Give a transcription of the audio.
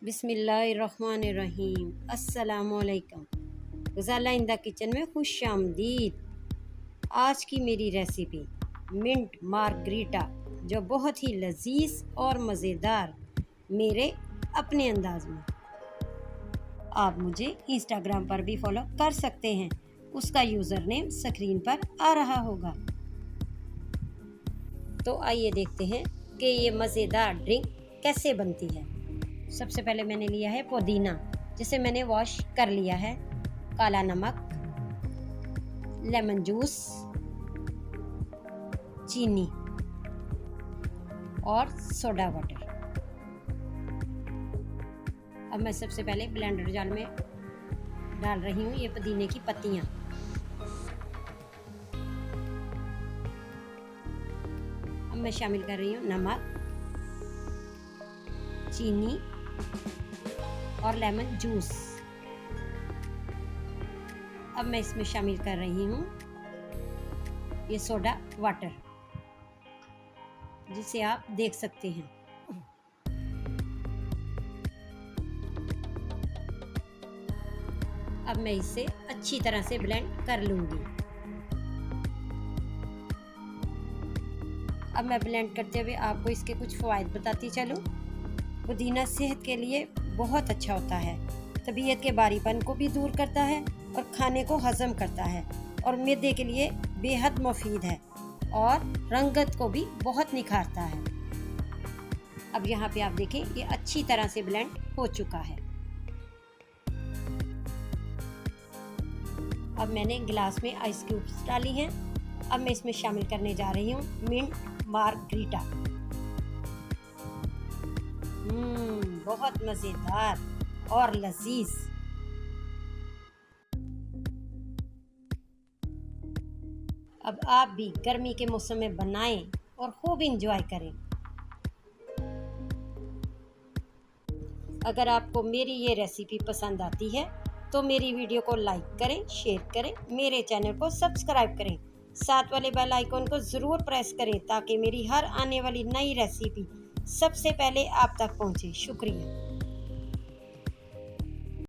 बिस्मिल्लाहिर्रहमानिर्रहीम। अस्सलामुअलैकुम। Ghazala in the kitchen में खुश आमदीद। आज की मेरी रेसिपी मिंट मार्गरीटा, जो बहुत ही लजीज और मज़ेदार मेरे अपने अंदाज में। आप मुझे इंस्टाग्राम पर भी फॉलो कर सकते हैं, उसका यूज़र नेम स्क्रीन पर आ रहा होगा। तो आइए देखते हैं कि ये मज़ेदार ड्रिंक कैसे बनती है। सबसे पहले मैंने लिया है पुदीना, जिसे मैंने वॉश कर लिया है, काला नमक, लेमन जूस, चीनी और सोडा वाटर। अब मैं सबसे पहले ब्लेंडर जार में डाल रही हूँ ये पुदीने की पत्तियाँ। अब मैं शामिल कर रही हूँ नमक, चीनी और लेमन जूस। अब मैं इसमें शामिल कर रही हूँ ये सोडा वाटर, जिसे आप देख सकते हैं। अब मैं इसे अच्छी तरह से ब्लेंड कर लूँगी। अब मैं ब्लेंड करते हुए आपको इसके कुछ फ़वाइद बताती चलूँ। पुदीना सेहत के लिए बहुत अच्छा होता है, तबीयत के बारीपन को भी दूर करता है और खाने को हज़म करता है, और मैदे के लिए बेहद मुफीद है और रंगत को भी बहुत निखारता है। अब यहाँ पे आप देखें, ये अच्छी तरह से ब्लेंड हो चुका है। अब मैंने गिलास में आइस क्यूब्स डाली हैं। अब मैं इसमें शामिल करने जा रही हूँ मिंट मार्गरीटा। बहुत मज़ेदार और लजीज। अब आप भी गर्मी के मौसम में बनाएं और खूब इंजॉय करें। अगर आपको मेरी ये रेसिपी पसंद आती है तो मेरी वीडियो को लाइक करें, शेयर करें, मेरे चैनल को सब्सक्राइब करें, साथ वाले बेल आइकन को ज़रूर प्रेस करें ताकि मेरी हर आने वाली नई रेसिपी सबसे पहले आप तक पहुंचे। शुक्रिया।